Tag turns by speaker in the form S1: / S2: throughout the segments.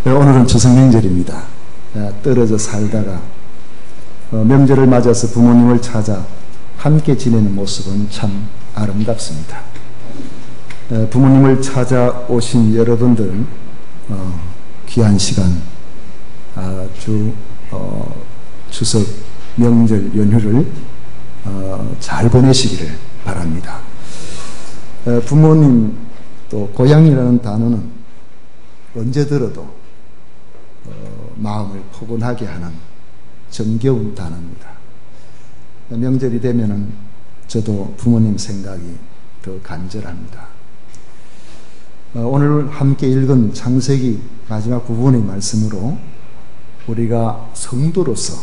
S1: 오늘은 추석 명절입니다. 떨어져 살다가 명절을 맞아서 부모님을 찾아 함께 지내는 모습은 참 아름답습니다. 부모님을 찾아오신 여러분들은 귀한 시간 아주 추석 명절 연휴를 잘 보내시기를 바랍니다. 부모님 또 고향이라는 단어는 언제 들어도 마음을 포근하게 하는 정겨운 단어입니다. 명절이 되면은 저도 부모님 생각이 더 간절합니다. 오늘 함께 읽은 창세기 마지막 부분의 말씀으로 우리가 성도로서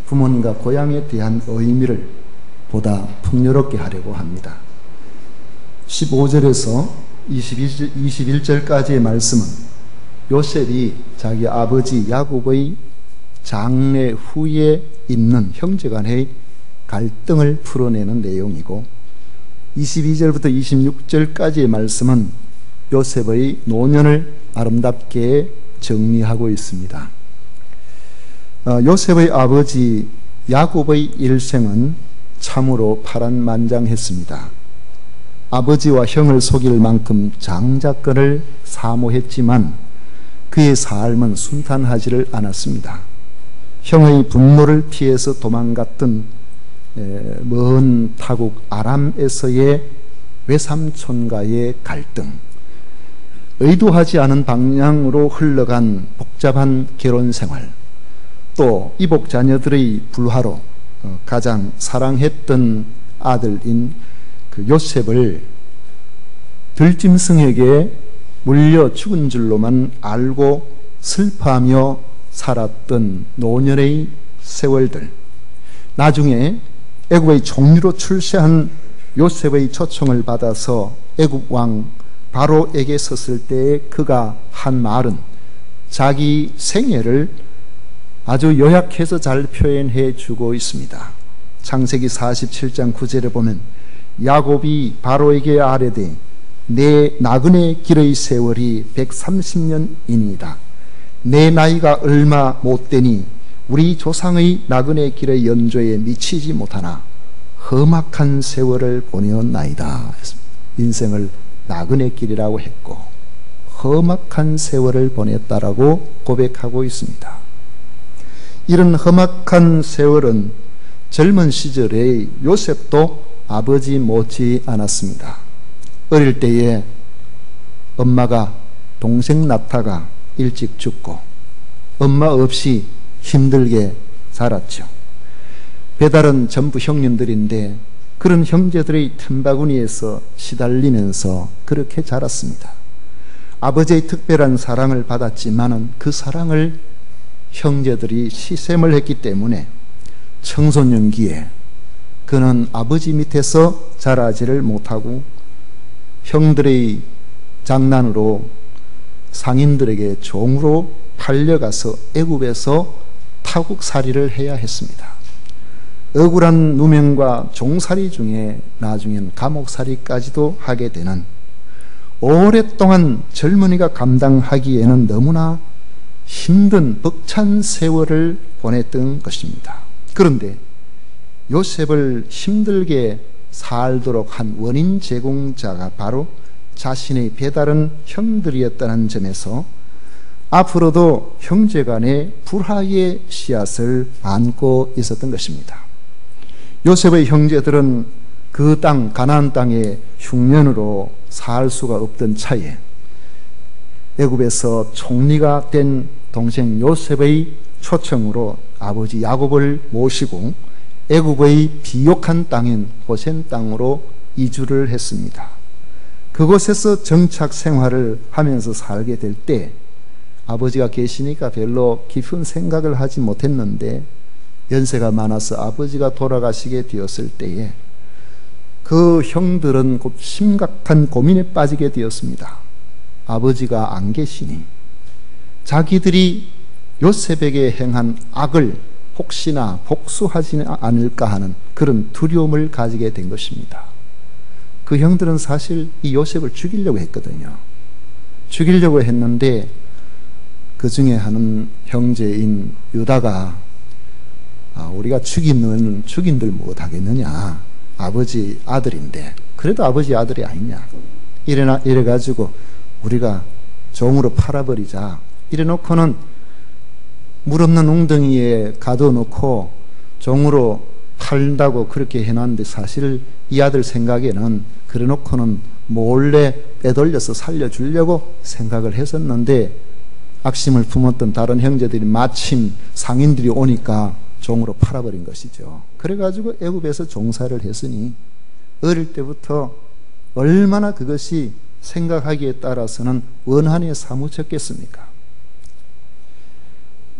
S1: 부모님과 고향에 대한 의미를 보다 풍요롭게 하려고 합니다. 15절에서 21절까지의 말씀은 요셉이 자기 아버지 야곱의 장례 후에 있는 형제간의 갈등을 풀어내는 내용이고, 22절부터 26절까지의 말씀은 요셉의 노년을 아름답게 정리하고 있습니다. 요셉의 아버지 야곱의 일생은 참으로 파란만장했습니다. 아버지와 형을 속일 만큼 장자권을 사모했지만 그의 삶은 순탄하지를 않았습니다. 형의 분노를 피해서 도망갔던 먼 타국 아람에서의 외삼촌과의 갈등, 의도하지 않은 방향으로 흘러간 복잡한 결혼생활, 또 이복 자녀들의 불화로 가장 사랑했던 아들인 그 요셉을 들짐승에게 물려 죽은 줄로만 알고 슬퍼하며 살았던 노년의 세월들, 나중에 애굽의 종류로 출세한 요셉의 초청을 받아서 애굽 왕 바로에게 섰을 때 그가 한 말은 자기 생애를 아주 요약해서 잘 표현해 주고 있습니다. 창세기 47장 9절에 보면 야곱이 바로에게 아뢰되 내 나그네 길의 세월이 130년이니이다. 내 나이가 얼마 못되니 우리 조상의 나그네 길의 연조에 미치지 못하나 험악한 세월을 보내었나이다. 인생을 나그네 길이라고 했고 험악한 세월을 보냈다라고 고백하고 있습니다. 이런 험악한 세월은 젊은 시절의 요셉도 아버지 못지 않았습니다. 어릴 때에 엄마가 동생 낳다가 일찍 죽고 엄마 없이 힘들게 자랐죠. 배달은 전부 형님들인데 그런 형제들의 틈바구니에서 시달리면서 그렇게 자랐습니다. 아버지의 특별한 사랑을 받았지만은 그 사랑을 형제들이 시샘을 했기 때문에 청소년기에 그는 아버지 밑에서 자라지를 못하고 형들의 장난으로 상인들에게 종으로 팔려가서 애굽에서 타국살이를 해야 했습니다. 억울한 누명과 종살이 중에 나중엔 감옥살이까지도 하게 되는, 오랫동안 젊은이가 감당하기에는 너무나 힘든 벅찬 세월을 보냈던 것입니다. 그런데 요셉을 힘들게 살도록 한 원인 제공자가 바로 자신의 배다른 형들이었다는 점에서 앞으로도 형제간의 불화의 씨앗을 안고 있었던 것입니다. 요셉의 형제들은 그 땅 가나안 땅에 흉년으로 살 수가 없던 차에 애굽에서 총리가 된 동생 요셉의 초청으로 아버지 야곱을 모시고 애굽의 비옥한 땅인 고센 땅으로 이주를 했습니다. 그곳에서 정착 생활을 하면서 살게 될 때 아버지가 계시니까 별로 깊은 생각을 하지 못했는데 연세가 많아서 아버지가 돌아가시게 되었을 때에 그 형들은 곧 심각한 고민에 빠지게 되었습니다. 아버지가 안 계시니 자기들이 요셉에게 행한 악을 혹시나 복수하지 않을까 하는 그런 두려움을 가지게 된 것입니다. 그 형들은 사실 이 요셉을 죽이려고 했거든요. 죽이려고 했는데 그 중에 한 형제인 유다가 우리가 죽인들 못하겠느냐, 아버지 아들인데 그래도 아버지 아들이 아니냐, 이래가지고 우리가 종으로 팔아버리자 이래놓고는 물 없는 웅덩이에 가둬놓고 종으로 팔다고 그렇게 해놨는데, 사실 이 아들 생각에는 그래놓고는 몰래 빼돌려서 살려주려고 생각을 했었는데, 악심을 품었던 다른 형제들이 마침 상인들이 오니까 종으로 팔아버린 것이죠. 그래가지고 애굽에서 종사를 했으니 어릴 때부터 얼마나 그것이 생각하기에 따라서는 원한에 사무쳤겠습니까?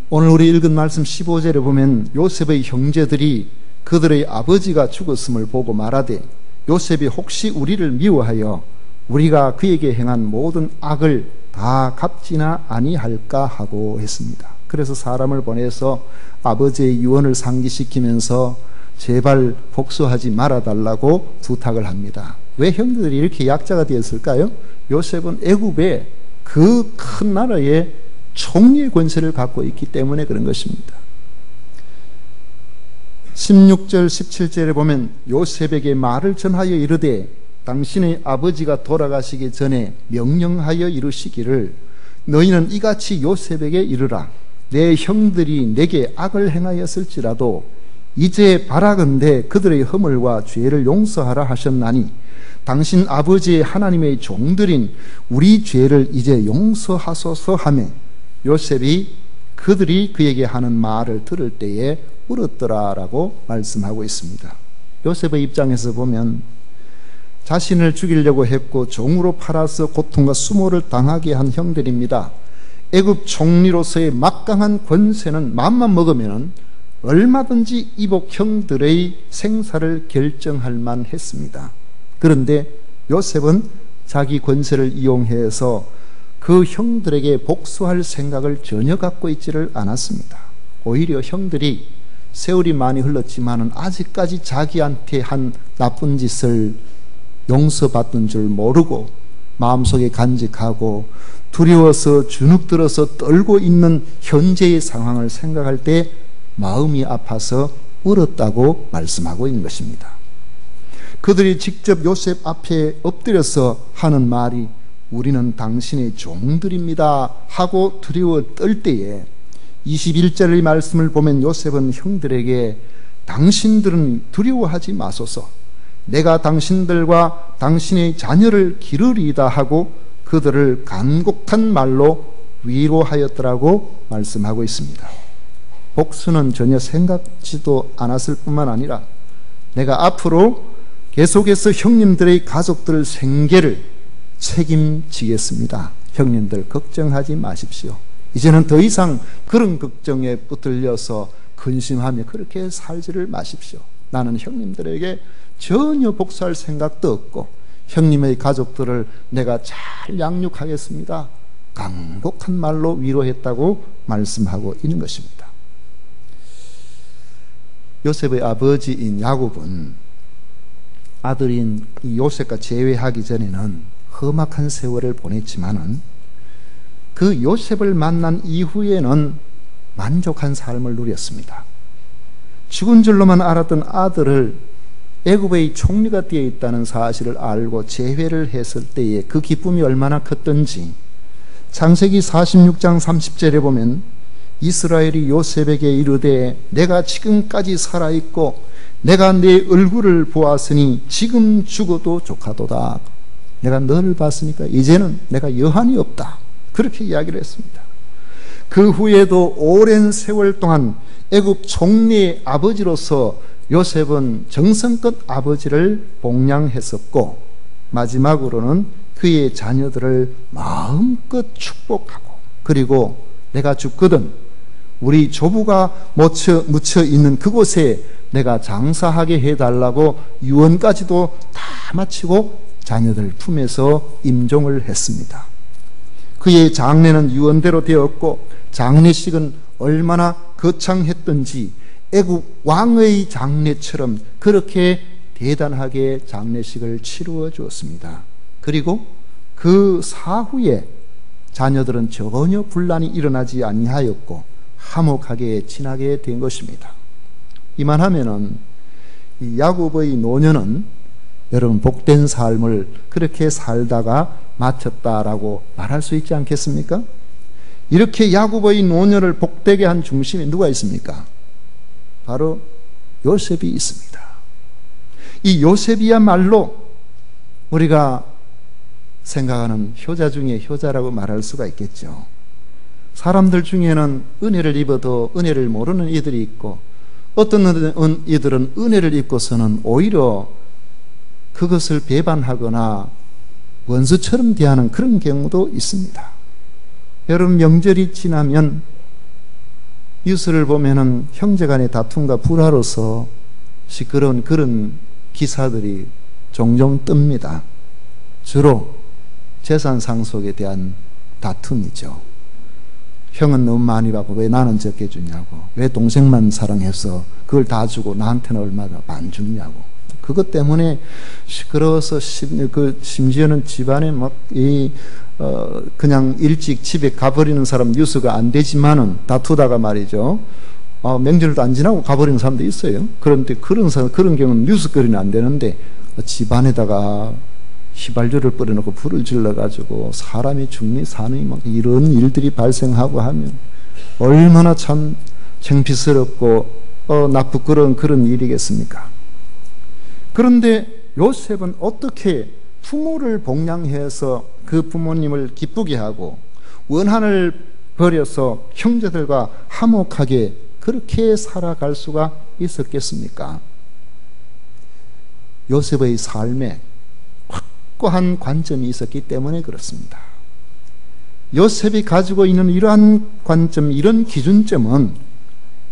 S1: 오늘 우리 읽은 말씀 15절에 보면 요셉의 형제들이 그들의 아버지가 죽었음을 보고 말하되, 요셉이 혹시 우리를 미워하여 우리가 그에게 행한 모든 악을 다 갚지나 아니할까 하고 했습니다. 그래서 사람을 보내서 아버지의 유언을 상기시키면서 제발 복수하지 말아달라고 부탁을 합니다. 왜 형들이 이렇게 약자가 되었을까요? 요셉은 애굽의 그 큰 나라의 총리의 권세를 갖고 있기 때문에 그런 것입니다. 16절 17절에 보면 요셉에게 말을 전하여 이르되, 당신의 아버지가 돌아가시기 전에 명령하여 이르시기를, 너희는 이같이 요셉에게 이르라. 내 형들이 내게 악을 행하였을지라도 이제 바라건대 그들의 허물과 죄를 용서하라 하셨나니, 당신 아버지의 하나님의 종들인 우리 죄를 이제 용서하소서 하며, 요셉이 그들이 그에게 하는 말을 들을 때에 울었더라라고 말씀하고 있습니다. 요셉의 입장에서 보면 자신을 죽이려고 했고 종으로 팔아서 고통과 수모를 당하게 한 형들입니다. 애굽 총리로서의 막강한 권세는 맘만 먹으면 얼마든지 이복 형들의 생사를 결정할 만했습니다. 그런데 요셉은 자기 권세를 이용해서 그 형들에게 복수할 생각을 전혀 갖고 있지를 않았습니다. 오히려 형들이 세월이 많이 흘렀지만은 아직까지 자기한테 한 나쁜 짓을 용서받던 줄 모르고 마음속에 간직하고 두려워서 주눅들어서 떨고 있는 현재의 상황을 생각할 때 마음이 아파서 울었다고 말씀하고 있는 것입니다. 그들이 직접 요셉 앞에 엎드려서 하는 말이, 우리는 당신의 종들입니다 하고 두려워 떨 때에 21절의 말씀을 보면 요셉은 형들에게, 당신들은 두려워하지 마소서, 내가 당신들과 당신의 자녀를 기르리이다 하고 그들을 간곡한 말로 위로하였더라고 말씀하고 있습니다. 복수는 전혀 생각지도 않았을 뿐만 아니라, 내가 앞으로 계속해서 형님들의 가족들 생계를 책임지겠습니다. 형님들 걱정하지 마십시오. 이제는 더 이상 그런 걱정에 붙들려서 근심하며 그렇게 살지를 마십시오. 나는 형님들에게 전혀 복수할 생각도 없고 형님의 가족들을 내가 잘 양육하겠습니다. 간곡한 말로 위로했다고 말씀하고 있는 것입니다. 요셉의 아버지인 야곱은 아들인 요셉과 재회하기 전에는 험악한 세월을 보냈지만은 그 요셉을 만난 이후에는 만족한 삶을 누렸습니다. 죽은 줄로만 알았던 아들을 애굽의 총리가 되어 있다는 사실을 알고 재회를 했을 때에 그 기쁨이 얼마나 컸던지, 창세기 46장 30절에 보면 이스라엘이 요셉에게 이르되, 내가 지금까지 살아있고 내가 네 얼굴을 보았으니 지금 죽어도 족하도다. 내가 너를 봤으니까 이제는 내가 여한이 없다. 그렇게 이야기를 했습니다. 그 후에도 오랜 세월 동안 애굽 총리의 아버지로서 요셉은 정성껏 아버지를 복양했었고, 마지막으로는 그의 자녀들을 마음껏 축복하고, 그리고 내가 죽거든 우리 조부가 묻혀 있는 그곳에 내가 장사하게 해달라고 유언까지도 다 마치고 자녀들 품에서 임종을 했습니다. 그의 장례는 유언대로 되었고, 장례식은 얼마나 거창했던지 애국 왕의 장례처럼 그렇게 대단하게 장례식을 치루어 주었습니다. 그리고 그 사후에 자녀들은 전혀 분란이 일어나지 아니하였고 화목하게 지나게 된 것입니다. 이만하면은 이 야곱의 노년은 여러분 복된 삶을 그렇게 살다가 마쳤다라고 말할 수 있지 않겠습니까? 이렇게 야곱의 노년을 복되게 한 중심에 누가 있습니까? 바로 요셉이 있습니다. 이 요셉이야말로 우리가 생각하는 효자 중에 효자라고 말할 수가 있겠죠. 사람들 중에는 은혜를 입어도 은혜를 모르는 이들이 있고, 어떤 이들은 은혜를 입고서는 오히려 그것을 배반하거나 원수처럼 대하는 그런 경우도 있습니다. 여러분, 명절이 지나면 뉴스를 보면은 형제간의 다툼과 불화로서 시끄러운 그런 기사들이 종종 뜹니다. 주로 재산 상속에 대한 다툼이죠. 형은 너무 많이 받고 왜 나는 적게 주냐고, 왜 동생만 사랑해서 그걸 다 주고 나한테는 얼마나 안 주냐고. 그것 때문에 시끄러워서 심지어는 집안에 막 그냥 일찍 집에 가버리는 사람 뉴스가 안 되지만은 다투다가 말이죠. 명절도 안 지나고 가버리는 사람도 있어요. 그런데 그런 경우는 뉴스거리는 안 되는데 집안에다가 휘발유를 뿌려놓고 불을 질러가지고 사람이 죽니 사느니 막 이런 일들이 발생하고 하면 얼마나 참 창피스럽고 부끄러운 그런 일이겠습니까? 그런데 요셉은 어떻게 부모를 복양해서 그 부모님을 기쁘게 하고 원한을 버려서 형제들과 화목하게 그렇게 살아갈 수가 있었겠습니까? 요셉의 삶에 확고한 관점이 있었기 때문에 그렇습니다. 요셉이 가지고 있는 이러한 관점, 이런 기준점은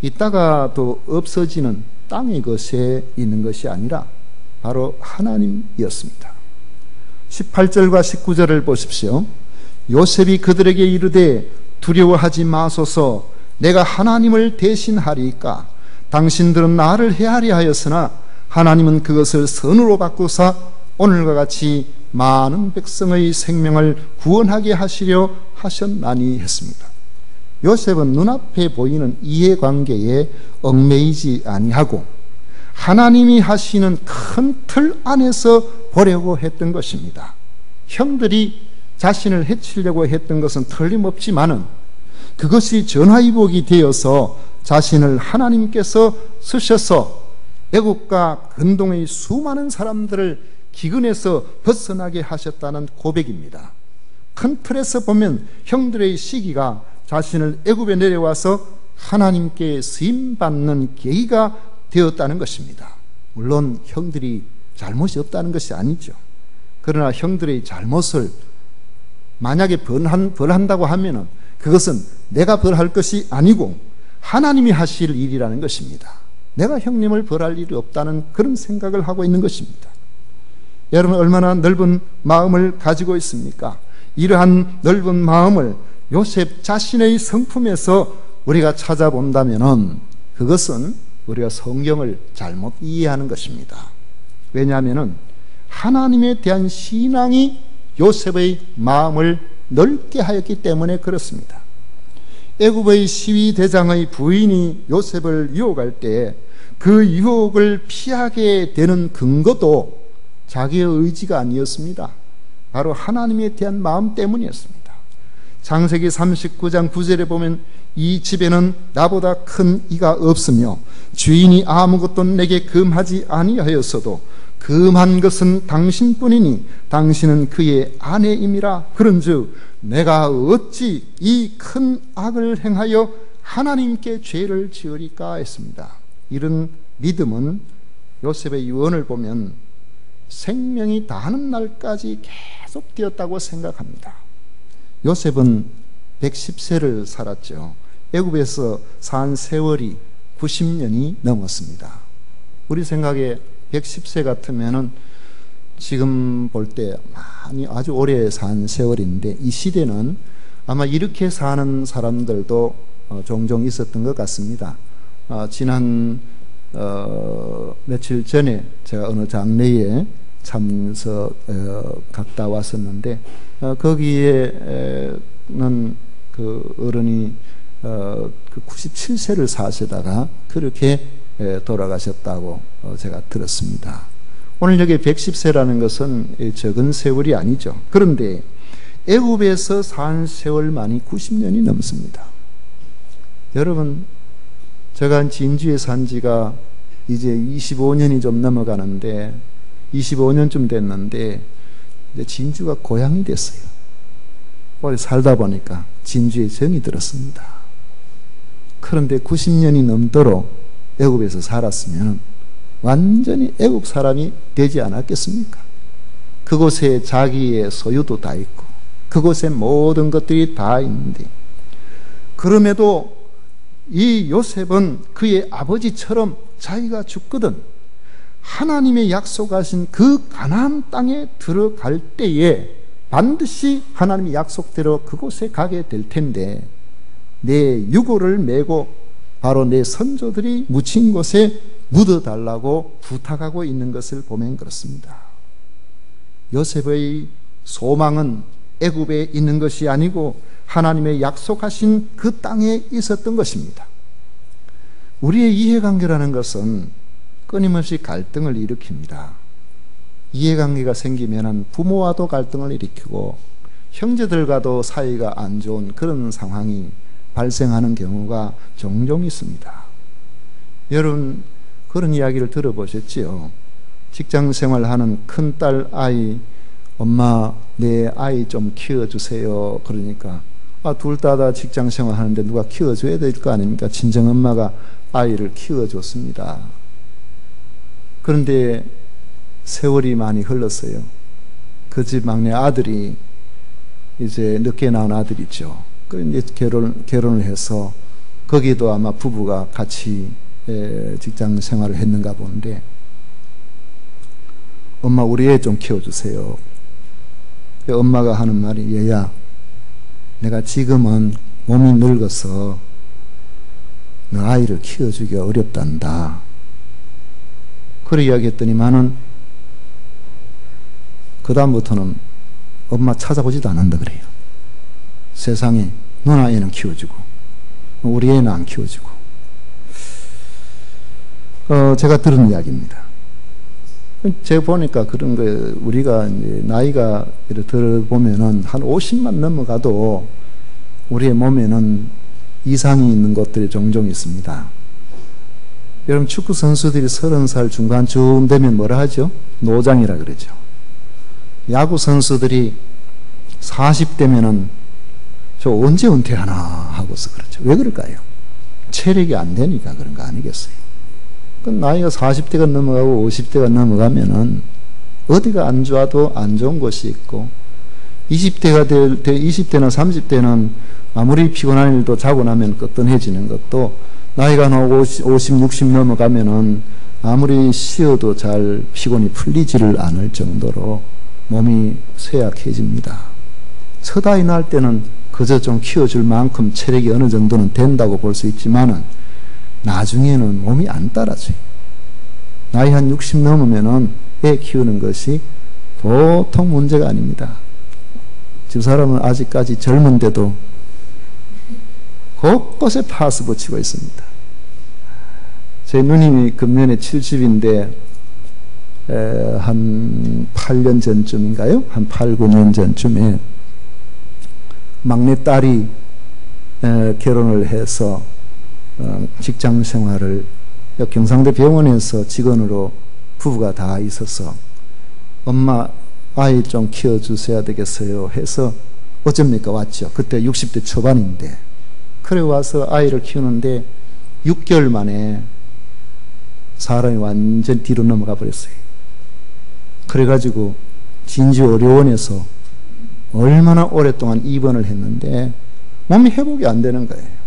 S1: 이따가 또 없어지는 땅의 것에 있는 것이 아니라 바로 하나님이었습니다. 18절과 19절을 보십시오. 요셉이 그들에게 이르되 두려워하지 마소서, 내가 하나님을 대신하리이까. 당신들은 나를 해하리 하였으나 하나님은 그것을 선으로 바꾸사 오늘과 같이 많은 백성의 생명을 구원하게 하시려 하셨나니 했습니다. 요셉은 눈앞에 보이는 이해관계에 얽매이지 아니하고 하나님이 하시는 큰 틀 안에서 보려고 했던 것입니다. 형들이 자신을 해치려고 했던 것은 틀림없지만은 그것이 전화위복이 되어서 자신을 하나님께서 쓰셔서 애국과 근동의 수많은 사람들을 기근에서 벗어나게 하셨다는 고백입니다. 큰 틀에서 보면 형들의 시기가 자신을 애굽에 내려와서 하나님께 쓰임받는 계기가 되었다는 것입니다. 물론 형들이 잘못이 없다는 것이 아니죠. 그러나 형들의 잘못을 만약에 벌한다고 하면은 그것은 내가 벌할 것이 아니고 하나님이 하실 일이라는 것입니다. 내가 형님을 벌할 일이 없다는 그런 생각을 하고 있는 것입니다. 여러분, 얼마나 넓은 마음을 가지고 있습니까? 이러한 넓은 마음을 요셉 자신의 성품에서 우리가 찾아본다면은 그것은 우리가 성경을 잘못 이해하는 것입니다. 왜냐하면은 하나님에 대한 신앙이 요셉의 마음을 넓게 하였기 때문에 그렇습니다. 애굽의 시위대장의 부인이 요셉을 유혹할 때 그 유혹을 피하게 되는 근거도 자기의 의지가 아니었습니다. 바로 하나님에 대한 마음 때문이었습니다. 창세기 39장 9절에 보면 이 집에는 나보다 큰 이가 없으며 주인이 아무것도 내게 금하지 아니하였어도 금한 것은 당신뿐이니 당신은 그의 아내임이라. 그런즉 내가 어찌 이 큰 악을 행하여 하나님께 죄를 지으리까 했습니다. 이런 믿음은 요셉의 유언을 보면 생명이 다하는 날까지 계속 되었다고 생각합니다. 요셉은 110세를 살았죠. 애굽에서 산 세월이 90년이 넘었습니다. 우리 생각에 110세 같으면은 지금 볼 때 많이 아주 오래 산 세월인데, 이 시대는 아마 이렇게 사는 사람들도 종종 있었던 것 같습니다. 지난 며칠 전에 제가 어느 장례에 참석 갔다 왔었는데 거기에 그 어른이 그 97세를 사시다가 그렇게 돌아가셨다고 제가 들었습니다. 오늘 여기 110세라는 것은 적은 세월이 아니죠. 그런데 애굽에서 산 세월만이 90년이 넘습니다. 여러분, 제가 진주에 산 지가 이제 25년이 좀 넘어가는데 25년쯤 됐는데 이제 진주가 고향이 됐어요. 오래 살다 보니까 진주에 정이 들었습니다. 그런데 90년이 넘도록 애굽에서 살았으면 완전히 애굽 사람이 되지 않았겠습니까? 그곳에 자기의 소유도 다 있고 그곳에 모든 것들이 다 있는데, 그럼에도 이 요셉은 그의 아버지처럼 자기가 죽거든 하나님의 약속하신 그 가나안 땅에 들어갈 때에 반드시 하나님의 약속대로 그곳에 가게 될 텐데 내 유고를 메고 바로 내 선조들이 묻힌 곳에 묻어달라고 부탁하고 있는 것을 보면 그렇습니다. 요셉의 소망은 애굽에 있는 것이 아니고 하나님의 약속하신 그 땅에 있었던 것입니다. 우리의 이해관계라는 것은 끊임없이 갈등을 일으킵니다. 이해관계가 생기면 부모와도 갈등을 일으키고 형제들과도 사이가 안 좋은 그런 상황이 발생하는 경우가 종종 있습니다. 여러분, 그런 이야기를 들어보셨지요? 직장 생활하는 큰딸 아이, 엄마 내 아이 좀 키워주세요. 그러니까 둘 다 직장 생활하는데 누가 키워줘야 될 거 아닙니까? 친정엄마가 아이를 키워줬습니다. 그런데 세월이 많이 흘렀어요. 그 집 막내 아들이 이제 늦게 낳은 아들이죠. 이제 결혼을 해서 거기도 아마 부부가 같이 직장 생활을 했는가 보는데, 엄마 우리 애 좀 키워주세요. 엄마가 하는 말이, 얘야 내가 지금은 몸이 늙어서 너 아이를 키워주기가 어렵단다. 그래 이야기했더니만은 그 다음부터는 엄마 찾아보지도 않는다 그래요. 세상에 누나 애는 키워주고 우리 애는 안 키워주고. 제가 들은 이야기입니다. 제가 보니까 그런 거예요. 우리가 이제 나이가 들어보면은 한 50만 넘어가도 우리의 몸에는 이상이 있는 것들이 종종 있습니다. 여러분, 축구 선수들이 30살 중반쯤 되면 뭐라 하죠? 노장이라 그러죠. 야구 선수들이 40대면은 저 언제 은퇴하나 하고서 그렇죠. 왜 그럴까요? 체력이 안 되니까 그런 거 아니겠어요? 나이가 40대가 넘어가고 50대가 넘어가면은 어디가 안 좋아도 안 좋은 곳이 있고, 20대나 30대는 아무리 피곤한 일도 자고 나면 끄떡해지는 것도, 나이가 50, 60 넘어가면은 아무리 쉬어도 잘 피곤이 풀리지를 않을 정도로 몸이 쇠약해집니다. 첫 아이 낳을 때는 그저 좀 키워줄 만큼 체력이 어느 정도는 된다고 볼 수 있지만은 나중에는 몸이 안 따라줘요. 나이 한 60 넘으면은 애 키우는 것이 보통 문제가 아닙니다. 집사람은 아직까지 젊은데도 곳곳에 파스 붙이고 있습니다. 제 누님이 금년에 70인데 한 8년 전쯤인가요? 한 8, 9년 전쯤에 막내딸이 결혼을 해서 직장 생활을 경상대 병원에서 직원으로 부부가 다 있어서 엄마 아이 좀 키워주셔야 되겠어요 해서 어쩝니까 왔죠. 그때 60대 초반인데. 그래 와서 아이를 키우는데 6개월 만에 사람이 완전 뒤로 넘어가 버렸어요. 그래가지고 진주의료원에서 얼마나 오랫동안 입원을 했는데 몸이 회복이 안 되는 거예요.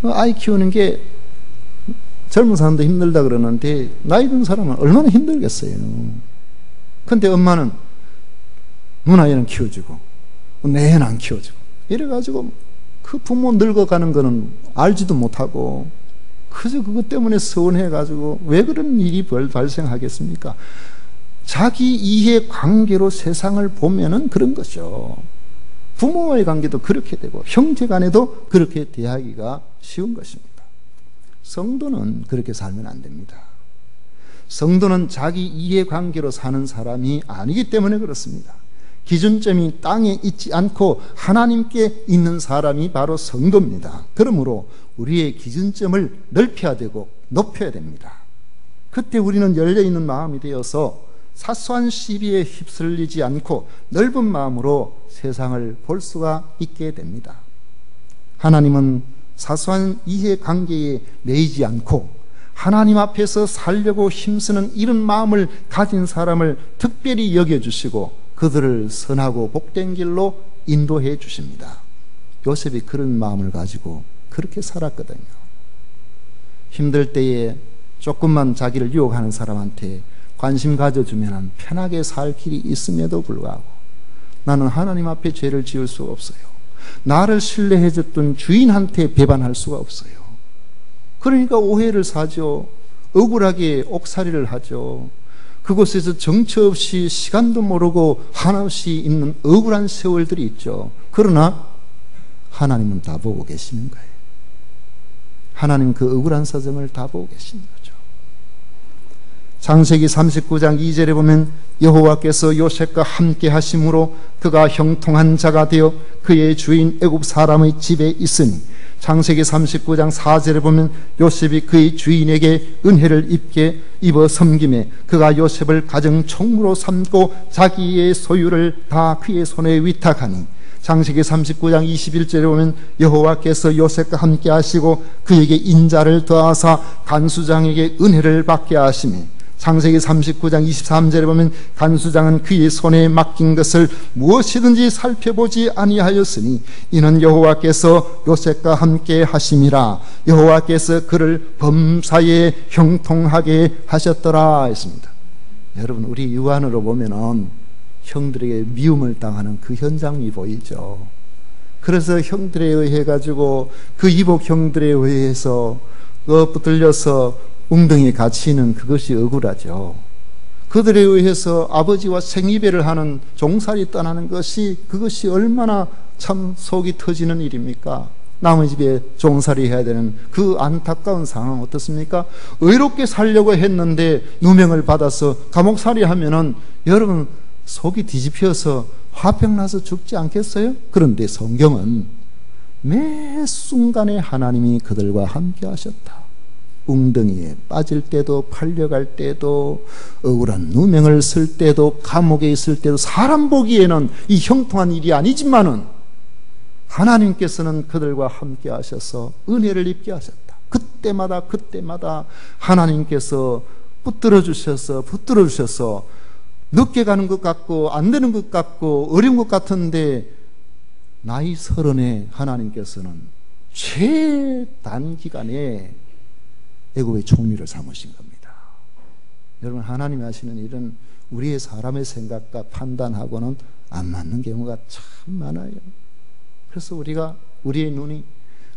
S1: 아이 키우는 게 젊은 사람도 힘들다 그러는데 나이 든 사람은 얼마나 힘들겠어요. 근데 엄마는 누나 애는 키워주고 내 애는 안 키워주고 이래가지고 그 부모 늙어가는 거는 알지도 못하고 그저 그것 때문에 서운해가지고 왜 그런 일이 발생하겠습니까? 자기 이해 관계로 세상을 보면은 그런 거죠. 부모와의 관계도 그렇게 되고 형제 간에도 그렇게 대하기가 쉬운 것입니다. 성도는 그렇게 살면 안 됩니다. 성도는 자기 이해관계로 사는 사람이 아니기 때문에 그렇습니다. 기준점이 땅에 있지 않고 하나님께 있는 사람이 바로 성도입니다. 그러므로 우리의 기준점을 넓혀야 되고 높여야 됩니다. 그때 우리는 열려있는 마음이 되어서 사소한 시비에 휩쓸리지 않고 넓은 마음으로 세상을 볼 수가 있게 됩니다. 하나님은 사소한 이해관계에 매이지 않고 하나님 앞에서 살려고 힘쓰는 이런 마음을 가진 사람을 특별히 여겨주시고 그들을 선하고 복된 길로 인도해 주십니다. 요셉이 그런 마음을 가지고 그렇게 살았거든요. 힘들 때에 조금만 자기를 유혹하는 사람한테 관심 가져주면 편하게 살 길이 있음에도 불구하고 나는 하나님 앞에 죄를 지을 수가 없어요. 나를 신뢰해줬던 주인한테 배반할 수가 없어요. 그러니까 오해를 사죠. 억울하게 옥살이를 하죠. 그곳에서 정처 없이 시간도 모르고 한없이 있는 억울한 세월들이 있죠. 그러나 하나님은 다 보고 계시는 거예요. 하나님 그 억울한 사정을 다 보고 계시는 거죠. 창세기 39장 2절에 보면 여호와께서 요셉과 함께 하심으로 그가 형통한 자가 되어 그의 주인 애굽 사람의 집에 있으니, 창세기 39장 4절에 보면 요셉이 그의 주인에게 은혜를 입어 섬김에 그가 요셉을 가정 총무로 삼고 자기의 소유를 다 그의 손에 위탁하니, 창세기 39장 21절에 보면 여호와께서 요셉과 함께 하시고 그에게 인자를 더하사 간수장에게 은혜를 받게 하시니, 창세기 39장 23절에 보면 간수장은 그의 손에 맡긴 것을 무엇이든지 살펴보지 아니하였으니 이는 여호와께서 요셉과 함께 하심이라. 여호와께서 그를 범사에 형통하게 하셨더라 했습니다. 여러분, 우리 유한으로 보면은 형들에게 미움을 당하는 그 현장이 보이죠. 그래서 형들에 의해 가지고 그 이복 형들에 의해서 붙들려서 웅덩이에 갇히는 그것이 억울하죠. 그들에 의해서 아버지와 생이별을 하는 종살이 떠나는 것이, 그것이 얼마나 참 속이 터지는 일입니까? 남의 집에 종살이 해야 되는 그 안타까운 상황 어떻습니까? 의롭게 살려고 했는데 누명을 받아서 감옥살이 하면은 여러분 속이 뒤집혀서 화병 나서 죽지 않겠어요? 그런데 성경은 매 순간에 하나님이 그들과 함께 하셨다. 웅덩이에 빠질 때도, 팔려갈 때도, 억울한 누명을 쓸 때도, 감옥에 있을 때도, 사람 보기에는 이 형통한 일이 아니지만은 하나님께서는 그들과 함께 하셔서 은혜를 입게 하셨다. 그때마다 하나님께서 붙들어 주셔서 늦게 가는 것 같고 안 되는 것 같고 어려운 것 같은데, 나이 30에 하나님께서는 최단기간에 애굽의 총리를 삼으신 겁니다. 여러분, 하나님이 하시는 일은 우리의 사람의 생각과 판단하고는 안 맞는 경우가 참 많아요. 그래서 우리의 눈이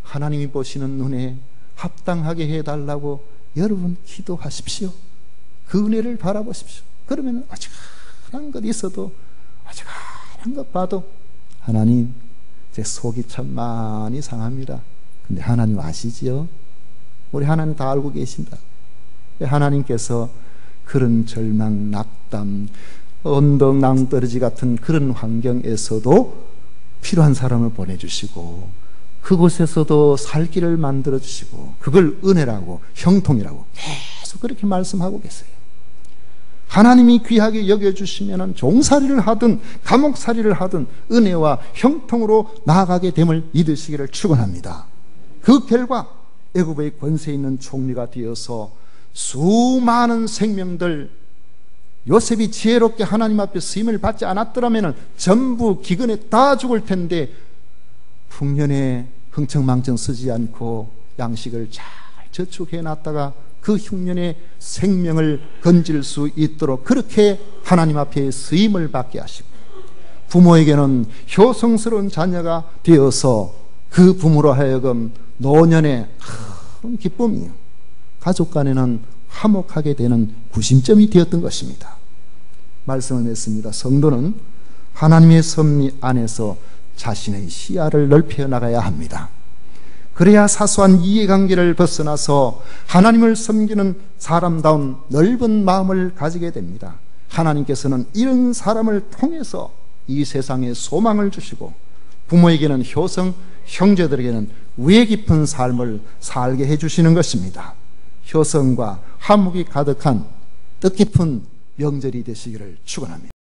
S1: 하나님이 보시는 눈에 합당하게 해달라고 여러분 기도하십시오. 그 은혜를 바라보십시오. 그러면 어지간한 것 있어도, 어지간한 것 봐도 하나님, 제 속이 참 많이 상합니다. 근데 하나님 아시지요? 우리 하나님 다 알고 계신다. 하나님께서 그런 절망, 낙담, 언덕 낭떠러지 같은 그런 환경에서도 필요한 사람을 보내주시고 그곳에서도 살 길을 만들어주시고 그걸 은혜라고 형통이라고 계속 그렇게 말씀하고 계세요. 하나님이 귀하게 여겨주시면 종살이를 하든 감옥살이를 하든 은혜와 형통으로 나아가게 됨을 믿으시기를 축원합니다. 그 결과 애굽의 권세 있는 총리가 되어서 수많은 생명들, 요셉이 지혜롭게 하나님 앞에 쓰임을 받지 않았더라면 전부 기근에 다 죽을 텐데 풍년에 흥청망청 쓰지 않고 양식을 잘 저축해 놨다가 그 흉년에 생명을 건질 수 있도록 그렇게 하나님 앞에 쓰임을 받게 하시고, 부모에게는 효성스러운 자녀가 되어서 그 부모로 하여금 노년에 큰 기쁨이요, 가족 간에는 화목하게 되는 구심점이 되었던 것입니다. 말씀을 맺습니다. 성도는 하나님의 섭리 안에서 자신의 시야를 넓혀 나가야 합니다. 그래야 사소한 이해관계를 벗어나서 하나님을 섬기는 사람다운 넓은 마음을 가지게 됩니다. 하나님께서는 이런 사람을 통해서 이 세상에 소망을 주시고 부모에게는 효성, 형제들에게는 우애 깊은 삶을 살게 해주시는 것입니다. 효성과 화목이 가득한 뜻깊은 명절이 되시기를 축원합니다.